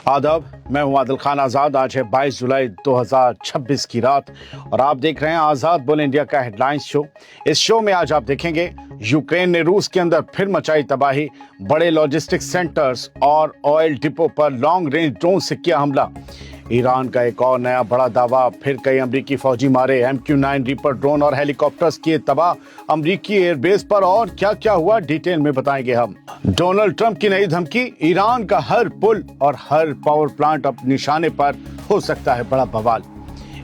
आदाब, मैं हूं आदिल खान आज़ाद। आज है 22 जुलाई 2026 की रात और आप देख रहे हैं आज़ाद बोल इंडिया का हेडलाइंस शो। इस शो में आज आप देखेंगे यूक्रेन ने रूस के अंदर फिर मचाई तबाही, बड़े लॉजिस्टिक सेंटर्स और ऑयल डिपो पर लॉन्ग रेंज ड्रोन से किया हमला। ईरान का एक और नया बड़ा दावा, फिर कई अमरीकी फौजी मारे, MQ-9 रीपर ड्रोन और हेलीकॉप्टर्स किए तबाह अमरीकी एयरबेस पर। और क्या क्या हुआ डिटेल में बताएंगे हम। डोनाल्ड ट्रंप की नई धमकी, ईरान का हर पुल और हर पावर प्लांट अब निशाने पर हो सकता है बड़ा बवाल।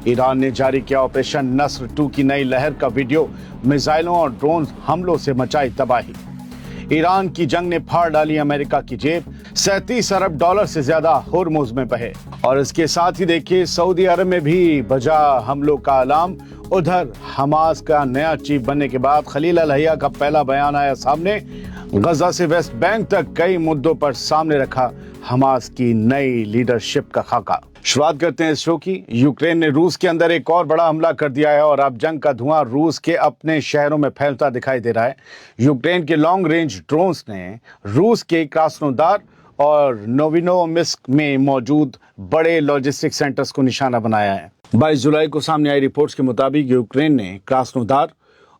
ईरान ने जारी किया ऑपरेशन नस्र 2 की नई लहर का वीडियो, मिसाइलों और ड्रोन हमलों से मचाई तबाही। ईरान की जंग ने फाड़ डाली अमेरिका की जेब, 37 अरब डॉलर से ज्यादा होर्मुज में बहे। और इसके साथ ही देखिए सऊदी अरब में भी बजा हमलों का अलार्म। उधर हमास का नया चीफ बनने के बाद खलील अल हैया का पहला बयान आया सामने। गजा से वेस्ट बैंक तक कई मुद्दों पर सामने रखा हमास की नई लीडरशिप का खाका। शुरुआत करते हैं इस शो की। यूक्रेन ने रूस के अंदर एक और बड़ा हमला कर दिया है और अब जंग का धुआं रूस के अपने शहरों में फैलता दिखाई दे रहा है। यूक्रेन के लॉन्ग रेंज ड्रोन्स ने रूस के क्रास्नोदार और नोविनोमिस्क में मौजूद बड़े लॉजिस्टिक सेंटर्स को निशाना बनाया है। 22 जुलाई को सामने आई रिपोर्ट्स के मुताबिक यूक्रेन ने क्रास्नोदार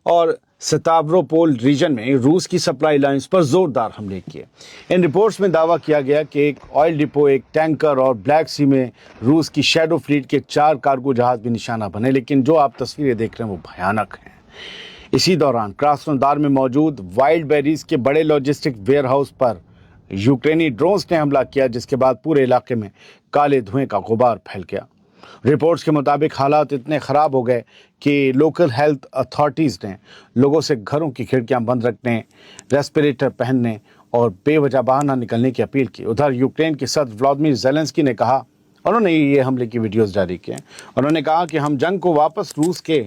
और स्तावरोपोल रीजन में रूस की सप्लाई लाइंस पर जोरदार हमले किए। इन रिपोर्ट्स में दावा किया गया कि एक ऑयल डिपो, एक टैंकर और ब्लैक सी में रूस की शैडो फ्लीट के 4 कार्गो जहाज भी निशाना बने। लेकिन जो आप तस्वीरें देख रहे हैं वो भयानक हैं। इसी दौरान क्रास्नोदार में मौजूद वाइल्ड बेरीज के बड़े लॉजिस्टिक वेयर हाउस पर यूक्रेनी ड्रोन्स ने हमला किया, जिसके बाद पूरे इलाके में काले धुएं का गुबार फैल गया। रिपोर्ट्स के मुताबिक हालात इतने ख़राब हो गए कि लोकल हेल्थ अथॉरिटीज़ ने लोगों से घरों की खिड़कियां बंद रखने, रेस्पिरेटर पहनने और बेवजह बाहर ना निकलने की अपील की। उधर यूक्रेन के सदर व्लादिमीर ज़ेलेंस्की ने कहा, उन्होंने ये हमले की वीडियोस जारी किए। उन्होंने कहा कि हम जंग को वापस रूस के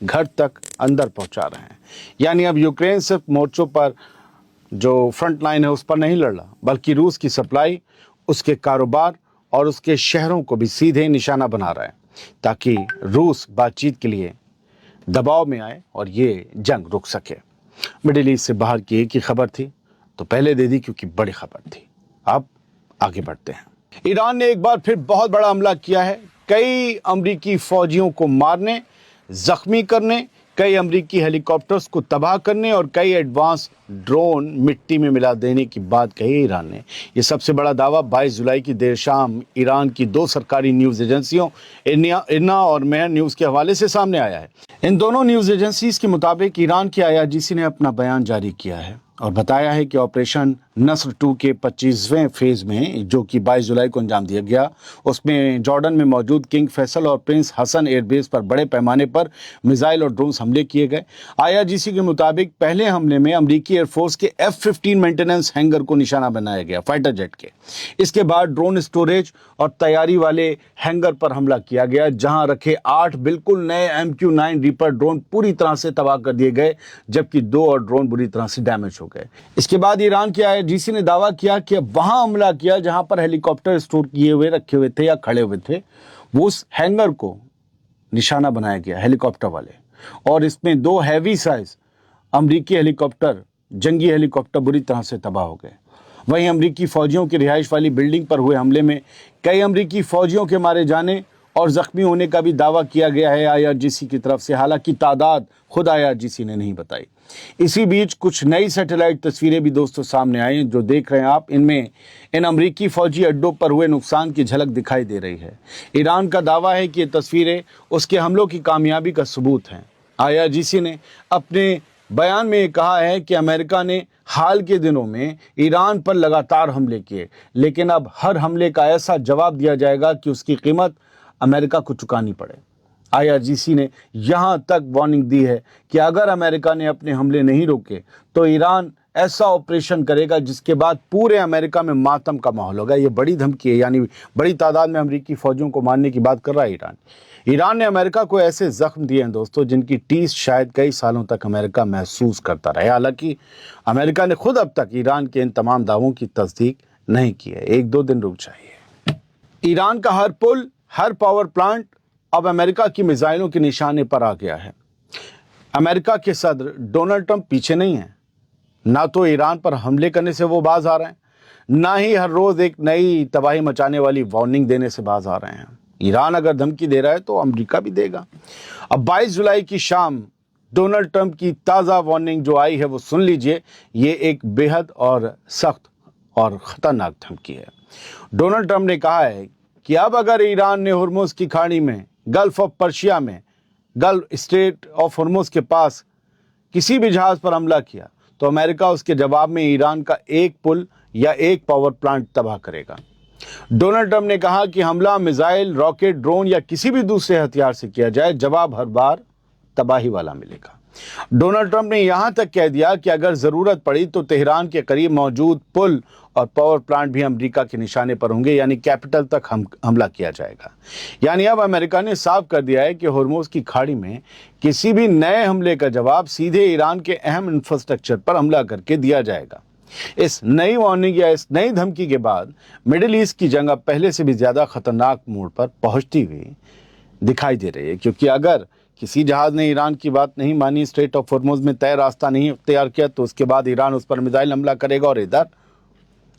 घर तक अंदर पहुंचा रहे हैं। यानी अब यूक्रेन सिर्फ मोर्चों पर जो फ्रंट लाइन है उस पर नहीं लड़ रहा, बल्कि रूस की सप्लाई, उसके कारोबार और उसके शहरों को भी सीधे निशाना बना रहा है, ताकि रूस बातचीत के लिए दबाव में आए और ये जंग रुक सके। मिडिल ईस्ट से बाहर की एक ही खबर थी तो पहले दे दी क्योंकि बड़ी खबर थी। अब आगे बढ़ते हैं। ईरान ने एक बार फिर बहुत बड़ा हमला किया है, कई अमरीकी फौजियों को मारने, जख्मी करने, कई अमरीकी हेलीकॉप्टर्स को तबाह करने और कई एडवांस ड्रोन मिट्टी में मिला देने की बात कही ईरान ने। यह सबसे बड़ा दावा 22 जुलाई की देर शाम ईरान की 2 सरकारी न्यूज़ एजेंसियों इरना और मेहर न्यूज़ के हवाले से सामने आया है। इन दोनों न्यूज़ एजेंसीज के मुताबिक ईरान की IRGC ने अपना बयान जारी किया है और बताया है कि ऑपरेशन नस्र 2 के 25वें फेज में, जो कि 22 जुलाई को अंजाम दिया गया, उसमें जॉर्डन में मौजूद किंग फैसल और प्रिंस हसन एयरबेस पर बड़े पैमाने पर मिसाइल और ड्रोन हमले किए गए। IRGC के मुताबिक पहले हमले में अमरीकी एयरफोर्स के F-15 मेंटेनेंस हैंगर को निशाना बनाया गया, फाइटर जेट के। इसके बाद ड्रोन स्टोरेज और तैयारी वाले हैंगर पर हमला किया गया, जहां रखे 8 बिल्कुल नए MQ-9 रीपर ड्रोन पूरी तरह से तबाह कर दिए गए, जबकि 2 और ड्रोन बुरी तरह से डैमेज हो गए। इसके बाद ईरान की IRGC ने दावा किया कि वहां हमला किया जहां पर हेलीकॉप्टर स्टोर किए हुए रखे हुए थे या खड़े हुए थे, वो उस हैंगर को निशाना बनाया गया हेलीकॉप्टर वाले। और इसमें 2 हैवी साइज अमरीकी हेलीकॉप्टर, जंगी हेलीकॉप्टर बुरी तरह से तबाह हो गए। वहीं अमरीकी फौजियों की रिहाइश वाली बिल्डिंग पर हुए हमले में कई अमरीकी फौजियों के मारे जाने और जख्मी होने का भी दावा किया गया है IRGC की तरफ से। हालांकि तादाद खुद IRGC ने नहीं बताई। इसी बीच कुछ नई सैटेलाइट तस्वीरें भी दोस्तों सामने आई जो देख रहे हैं आप। इनमें इन अमरीकी फौजी अड्डों पर हुए नुकसान की झलक दिखाई दे रही है। ईरान का दावा है कि ये तस्वीरें उसके हमलों की कामयाबी का सबूत हैं। IRGC ने अपने बयान में कहा है कि अमेरिका ने हाल के दिनों में ईरान पर लगातार हमले किए, लेकिन अब हर हमले का ऐसा जवाब दिया जाएगा कि उसकी कीमत अमेरिका को चुकानी पड़े। IRGC ने यहां तक वार्निंग दी है कि अगर अमेरिका ने अपने हमले नहीं रोके तो ईरान ऐसा ऑपरेशन करेगा जिसके बाद पूरे अमेरिका में मातम का माहौल होगा। ये बड़ी धमकी है, यानी बड़ी तादाद में अमरीकी फौजियों को मारने की बात कर रहा है ईरान। ईरान ने अमेरिका को ऐसे जख्म दिए हैं दोस्तों जिनकी टीस शायद कई सालों तक अमेरिका महसूस करता रहे। हालांकि अमेरिका ने खुद अब तक ईरान के इन तमाम दावों की तस्दीक नहीं की है। 1-2 दिन रुक जाइए। ईरान का हर पुल, हर पावर प्लांट अब अमेरिका की मिसाइलों के निशाने पर आ गया है। अमेरिका के सदर डोनाल्ड ट्रंप पीछे नहीं है, ना तो ईरान पर हमले करने से वो बाज आ रहे हैं, ना ही हर रोज एक नई तबाही मचाने वाली वार्निंग देने से बाज आ रहे हैं। ईरान अगर धमकी दे रहा है तो अमेरिका भी देगा। अब 22 जुलाई की शाम डोनाल्ड ट्रंप की ताज़ा वार्निंग जो आई है वो सुन लीजिए। ये एक बेहद और सख्त और खतरनाक धमकी है। डोनाल्ड ट्रंप ने कहा है कि अब अगर ईरान ने हुर्मुज की खाड़ी में, गल्फ ऑफ पर्शिया में, गल्फ स्ट्रेट ऑफ हुर्मुज के पास किसी भी जहाज पर हमला किया तो अमेरिका उसके जवाब में ईरान का एक पुल या एक पावर प्लांट तबाह करेगा। डोनाल्ड ट्रंप ने कहा कि हमला मिसाइल, रॉकेट, ड्रोन या किसी भी दूसरे हथियार से किया जाए, जवाब हर बार तबाही वाला मिलेगा। डोनाल्ड ट्रंप ने यहां तक कह दिया कि अगर जरूरत पड़ी तो तेहरान के करीब मौजूद पुल और पावर प्लांट भी अमेरिका के निशाने पर होंगे, यानी कैपिटल तक हमला किया जाएगा। यानी अब अमेरिका ने साफ कर दिया है कि हुर्मुज की खाड़ी में किसी भी नए हमले का जवाब सीधे ईरान के अहम इंफ्रास्ट्रक्चर पर हमला करके दिया जाएगा। इस नई वार्निंग या इस नई धमकी के बाद मिडिल ईस्ट की जंग अब पहले से भी ज्यादा खतरनाक मोड़ पर पहुंचती हुई दिखाई दे रही है, क्योंकि अगर किसी जहाज ने ईरान की बात नहीं मानी, स्ट्रेट ऑफ हुर्मुज में तय रास्ता नहीं तैयार किया, तो उसके बाद ईरान उस पर मिसाइल हमला करेगा। और इधर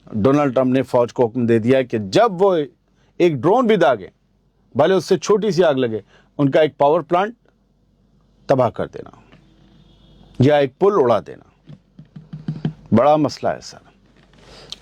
डोनाल्ड ट्रंप ने फौज को हुक्म दे दिया है कि जब वो एक ड्रोन भी दागे, भले उससे छोटी सी आग लगे, उनका एक पावर प्लांट तबाह कर देना या एक पुल उड़ा देना। बड़ा मसला है सर।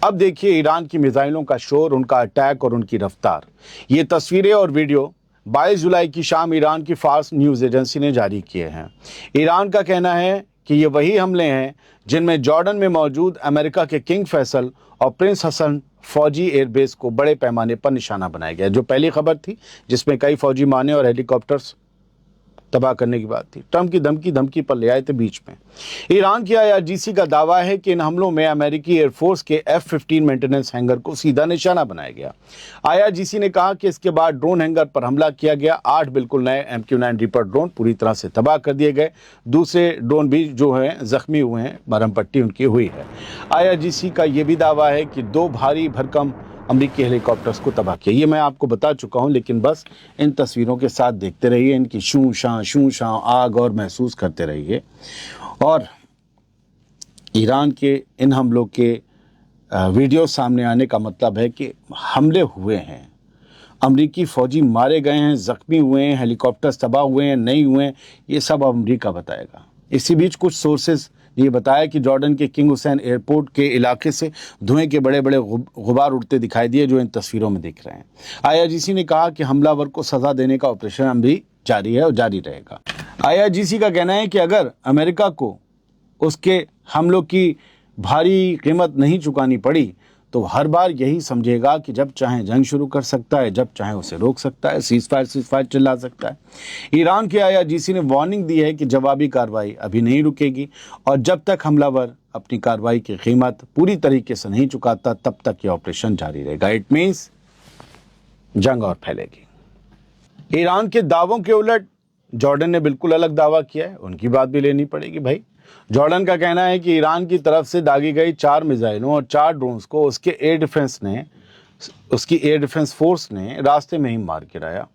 अब देखिए ईरान की मिसाइलों का शोर, उनका अटैक और उनकी रफ्तार। ये तस्वीरें और वीडियो 22 जुलाई की शाम ईरान की फार्स न्यूज़ एजेंसी ने जारी किए हैं। ईरान का कहना है कि ये वही हमले हैं जिनमें जॉर्डन में मौजूद अमेरिका के किंग फैसल और प्रिंस हसन फौजी एयरबेस को बड़े पैमाने पर निशाना बनाया गया, जो पहली खबर थी जिसमें कई फौजी माने और हेलीकॉप्टर्स तबाह करने की बात थी। ट्रंप की धमकी पर ले आए थे बीच में। ईरान की IRGC का दावा है कि इन हमलों में अमेरिकी एयरफोर्स के F-15 मेंटेनेंस हैंगर को सीधा निशाना बनाया गया। IRGC ने कहा कि इसके बाद ड्रोन हैंगर पर हमला किया गया। 8 बिल्कुल नए MQ-9 रीपर ड्रोन पूरी तरह से तबाह कर दिए गए। दूसरे ड्रोन भी जो हैं जख्मी हुए हैं, मरहम पट्टी उनकी हुई है। IRGC का यह भी दावा है कि 2 भारी भरकम अमेरिकी हेलीकॉप्टर्स को तबाह किया। ये मैं आपको बता चुका हूं, लेकिन बस इन तस्वीरों के साथ देखते रहिए, इनकी शू शां आग और महसूस करते रहिए। और ईरान के इन हमलों के वीडियो सामने आने का मतलब है कि हमले हुए हैं, अमेरिकी फौजी मारे गए हैं, जख्मी हुए हैं, हेलीकॉप्टर्स तबाह हुए हैं, नहीं हुए हैं, ये सब अमेरिका बताएगा। इसी बीच कुछ सोर्सेज ये बताया कि जॉर्डन के किंग हुसैन एयरपोर्ट के इलाके से धुएं के बड़े बड़े गुबार उड़ते दिखाई दिए, जो इन तस्वीरों में दिख रहे हैं। IRGC ने कहा कि हमलावर को सजा देने का ऑपरेशन अभी जारी है और जारी रहेगा। IRGC का कहना है कि अगर अमेरिका को उसके हमलों की भारी कीमत नहीं चुकानी पड़ी तो हर बार यही समझेगा कि जब चाहे जंग शुरू कर सकता है, जब चाहे उसे रोक सकता है, सीज फायर चिल्ला सकता है। ईरान के IRGC ने वार्निंग दी है कि जवाबी कार्रवाई अभी नहीं रुकेगी और जब तक हमलावर अपनी कार्रवाई की कीमत पूरी तरीके से नहीं चुकाता तब तक ये ऑपरेशन जारी रहेगा। इट मीन्स जंग और फैलेगी। ईरान के दावों के उलट जॉर्डन ने बिल्कुल अलग दावा किया है, उनकी बात भी लेनी पड़ेगी भाई। जॉर्डन का कहना है कि ईरान की तरफ से दागी गई 4 मिसाइलों और 4 ड्रोन्स को उसकी एयर डिफेंस फोर्स ने रास्ते में ही मार गिराया।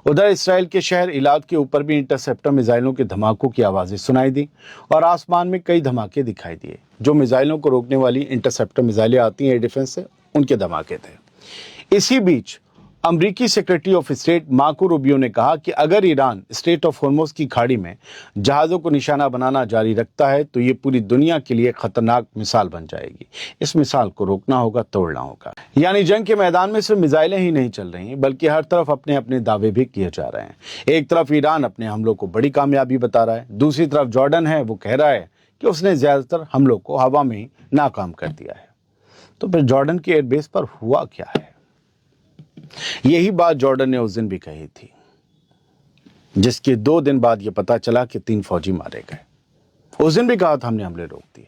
उधर इसराइल के शहर इलाद के ऊपर भी इंटरसेप्टर मिसाइलों के धमाकों की आवाज़ें सुनाई दी और आसमान में कई धमाके दिखाई दिए। जो मिसाइलों को रोकने वाली इंटरसेप्टर मिसाइलें आती हैं एयर डिफेंस से, उनके धमाके थे। इसी बीच अमरीकी secretary of state Marco Rubio ने कहा कि अगर ईरान स्ट्रेट ऑफ हुर्मुज की खाड़ी में जहाज़ों को निशाना बनाना जारी रखता है तो ये पूरी दुनिया के लिए खतरनाक मिसाल बन जाएगी। इस मिसाल को रोकना होगा, तोड़ना होगा। यानी जंग के मैदान में सिर्फ मिसाइलें ही नहीं चल रही बल्कि हर तरफ अपने अपने दावे भी किए जा रहे हैं। एक तरफ ईरान अपने हमलों को बड़ी कामयाबी बता रहा है, दूसरी तरफ जॉर्डन है, वो कह रहा है कि उसने ज्यादातर हमलों को हवा में ही नाकाम कर दिया है। तो फिर जॉर्डन के एयरबेस पर हुआ क्या है? यही बात जॉर्डन ने उस दिन भी कही थी, जिसके 2 दिन बाद यह पता चला कि 3 फौजी मारे गए। उस दिन भी कहा था हमने हमले रोक दिए।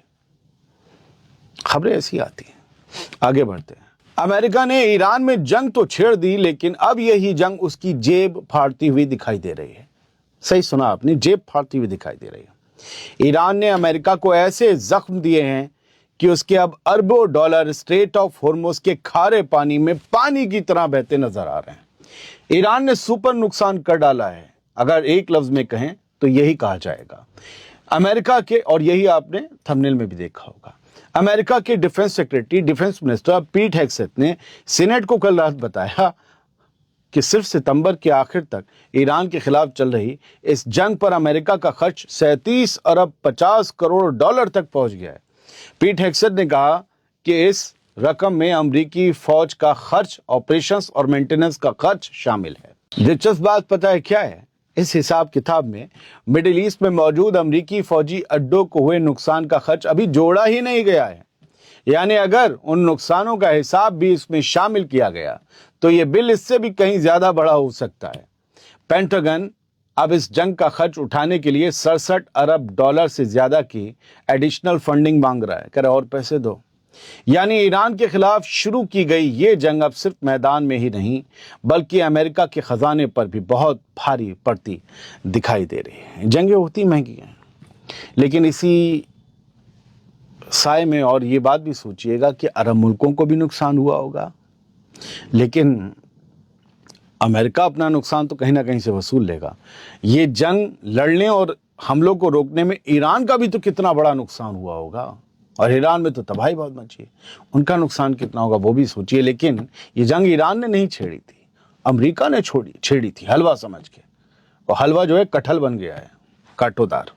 खबरें ऐसी आती हैं। आगे बढ़ते हैं। अमेरिका ने ईरान में जंग तो छेड़ दी, लेकिन अब यही जंग उसकी जेब फाड़ती हुई दिखाई दे रही है। सही सुना आपने, जेब फाड़ती हुई दिखाई दे रही है। ईरान ने अमेरिका को ऐसे जख्म दिए हैं कि उसके अब अरबों डॉलर स्ट्रेट ऑफ हुर्मुज के खारे पानी में पानी की तरह बहते नजर आ रहे हैं। ईरान ने सुपर नुकसान कर डाला है, अगर एक लफ्ज में कहें तो यही कहा जाएगा। अमेरिका के, और यही आपने थंबनेल में भी देखा होगा, अमेरिका के defence secretary defence minister Pete Hegseth ने सीनेट को कल रात बताया कि सिर्फ सितंबर के आखिर तक ईरान के खिलाफ चल रही इस जंग पर अमेरिका का खर्च 37 अरब 50 करोड़ डॉलर तक पहुंच गया है। पीट हेगसेथ ने कहा कि इस रकम में अमेरिकी फौज का खर्च, ऑपरेशंस और मेंटेनेंस का खर्च शामिल है। दिलचस्प बात पता है क्या है? इस हिसाब किताब में मिडिल ईस्ट में मौजूद अमेरिकी फौजी अड्डों को हुए नुकसान का खर्च अभी जोड़ा ही नहीं गया है। यानी अगर उन नुकसानों का हिसाब भी इसमें शामिल किया गया तो ये बिल इससे भी कहीं ज्यादा बड़ा हो सकता है। पेंटागन अब इस जंग का खर्च उठाने के लिए 67 अरब डॉलर से ज्यादा की एडिशनल फंडिंग मांग रहा है। कह रहा और पैसे दो। यानी ईरान के खिलाफ शुरू की गई ये जंग अब सिर्फ मैदान में ही नहीं बल्कि अमेरिका के खजाने पर भी बहुत भारी पड़ती दिखाई दे रही है। जंगें होती महंगी हैं, लेकिन इसी साए में और ये बात भी सोचिएगा कि अरब मुल्कों को भी नुकसान हुआ होगा, लेकिन अमेरिका अपना नुकसान तो कहीं ना कहीं से वसूल लेगा। ये जंग लड़ने और हमलों को रोकने में ईरान का भी तो कितना बड़ा नुकसान हुआ होगा, और ईरान में तो तबाही बहुत मची है, उनका नुकसान कितना होगा वो भी सोचिए। लेकिन ये जंग ईरान ने नहीं छेड़ी थी, अमेरिका ने छेड़ी थी हलवा समझ के, और हलवा जो है कटहल बन गया है, कांटोदार।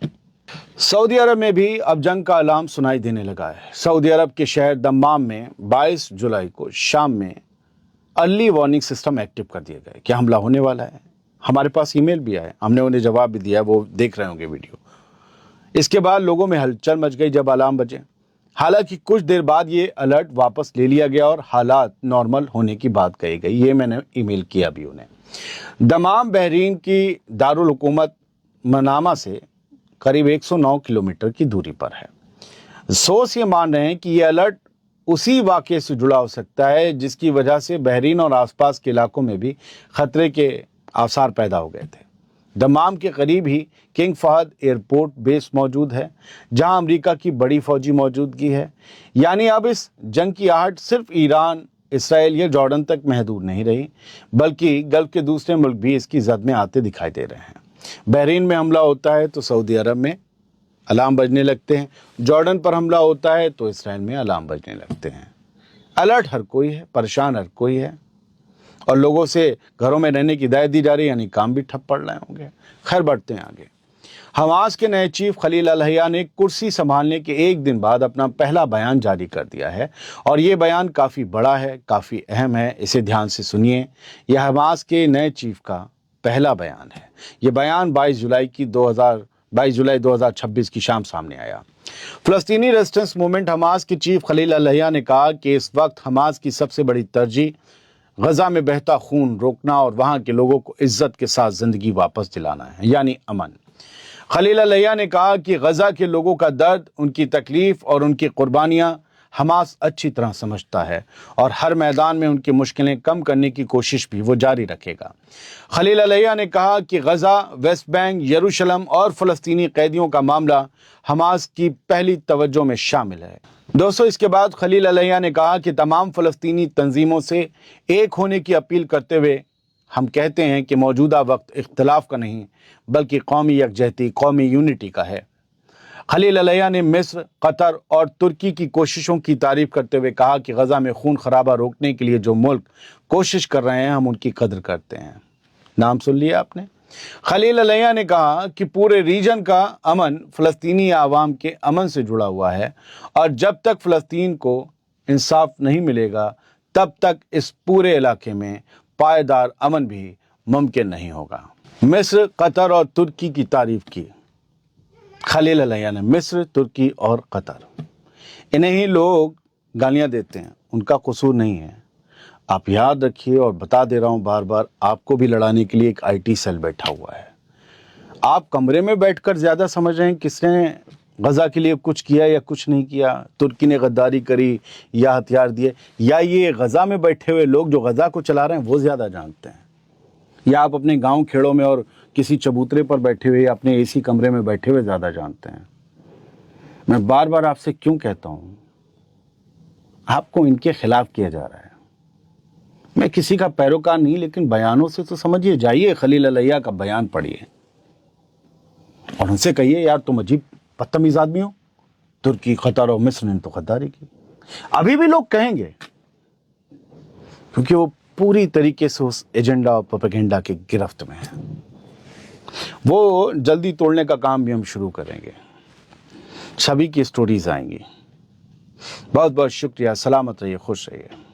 सऊदी अरब में भी अब जंग का अलार्म सुनाई देने लगा है। सऊदी अरब के शहर दम्माम में 22 जुलाई को शाम में अर्ली वार्निंग सिस्टम एक्टिव कर दिया गया कि हमला होने वाला है। हमारे पास ईमेल भी आया, हमने उन्हें जवाब भी दिया, वो देख रहे होंगे वीडियो। इसके बाद लोगों में हलचल मच गई जब अलार्म बजे। हालांकि कुछ देर बाद ये अलर्ट वापस ले लिया गया और हालात नॉर्मल होने की बात कही गई। ये मैंने ईमेल किया भी उन्हें। दमाम बहरीन की दारुल हुकूमत मनामा से करीब 109 किलोमीटर की दूरी पर है। सोर्स ये मान रहे हैं कि ये अलर्ट उसी वाक़ये से जुड़ा हो सकता है जिसकी वजह से बहरीन और आसपास के इलाकों में भी खतरे के आसार पैदा हो गए थे। दमाम के करीब ही किंग फहद एयरपोर्ट बेस मौजूद है, जहां अमेरिका की बड़ी फौजी मौजूदगी है। यानी अब इस जंग की आहट सिर्फ ईरान, इसराइल या जॉर्डन तक महदूद नहीं रही, बल्कि गल्फ के दूसरे मुल्क भी इसकी जद में आते दिखाई दे रहे हैं। बहरीन में हमला होता है तो सऊदी अरब में अलार्म बजने लगते हैं, जॉर्डन पर हमला होता है तो इसराइल में अलार्म बजने लगते हैं। अलर्ट हर कोई है, परेशान हर कोई है, और लोगों से घरों में रहने की हिदायत दी जा रही है, यानी काम भी ठप पड़ रहे होंगे। खैर बढ़ते हैं आगे। हमास के नए चीफ खलील अल-हैया ने कुर्सी संभालने के एक दिन बाद अपना पहला बयान जारी कर दिया है, और ये बयान काफ़ी बड़ा है, काफ़ी अहम है। इसे ध्यान से सुनिए। यह हमास के नए चीफ का पहला बयान है। ये बयान 22 जुलाई 2026 की शाम सामने आया। फ़लस्तीनी रेजिस्टेंस मूवमेंट हमास के चीफ खलील अल-हैया ने कहा कि इस वक्त हमास की सबसे बड़ी तरजीह गजा में बहता खून रोकना और वहां के लोगों को इज्जत के साथ जिंदगी वापस दिलाना है, यानी अमन। खलील अल-हैया ने कहा कि गजा के लोगों का दर्द, उनकी तकलीफ और उनकी कुर्बानियां हमास अच्छी तरह समझता है, और हर मैदान में उनकी मुश्किलें कम करने की कोशिश भी वो जारी रखेगा। खलील अल-हैया ने कहा कि गजा, वेस्ट बैंक, यरूशलेम और फ़लस्तीनी कैदियों का मामला हमास की पहली तवज्जो में शामिल है। दोस्तों, इसके बाद खलील अल-हैया ने कहा कि तमाम फ़लस्तीनी तंजीमों से एक होने की अपील करते हुए हम कहते हैं कि मौजूदा वक्त इख्तिलाफ का नहीं बल्कि कौमी यकजहती, कौमी यूनिटी का है। खलील अल-हैया ने मिस्र, कतर और तुर्की की कोशिशों की तारीफ करते हुए कहा कि गजा में खून खराबा रोकने के लिए जो मुल्क कोशिश कर रहे हैं, हम उनकी कदर करते हैं। नाम सुन लिया आपने। खलील अल-हैया ने कहा कि पूरे रीजन का अमन फ़लस्तीनी आवाम के अमन से जुड़ा हुआ है, और जब तक फ़लस्तीन को इंसाफ नहीं मिलेगा तब तक इस पूरे इलाके में पायदार अमन भी मुमकिन नहीं होगा। मिस्र, कतर और तुर्की की तारीफ की खलील अल-हैया ने। मिस्र, तुर्की और कतर, इन्हें ही लोग गालियां देते हैं, उनका कसूर नहीं है। आप याद रखिए, और बता दे रहा हूं बार बार, आपको भी लड़ाने के लिए एक आईटी सेल बैठा हुआ है। आप कमरे में बैठकर ज़्यादा समझ रहे हैं किसने गजा के लिए कुछ किया या कुछ नहीं किया, तुर्की ने गद्दारी करी या हथियार दिए, या ये गजा में बैठे हुए लोग जो गजा को चला रहे हैं वो ज़्यादा जानते हैं, या आप अपने गांव खेड़ों में और किसी चबूतरे पर बैठे हुए, अपने एसी कमरे में बैठे हुए ज़्यादा जानते हैं। मैं बार बार आपसे क्यों कहता हूँ, आपको इनके खिलाफ किया जा रहा है। मैं किसी का पैरोकार नहीं, लेकिन बयानों से तो समझिए। जाइए खलील अल-हैया का बयान पढ़िए और उनसे कहिए, यार तुम अजीब बदतमीज आदमी हो, ترکی، قطر اور مصر نے تو غداری کی. ابھی بھی لوگ کہیں گے کیونکہ وہ پوری طریقے سے اس ایجنڈا اور پروپیگنڈا کی گرفت میں ہیں. وہ جلدی توڑنے کا کام بھی ہم شروع کریں گے. سبھی کی سٹوریز آئیں گی. بہت بہت شکریہ. سلامت رہیے، خوش رہیے.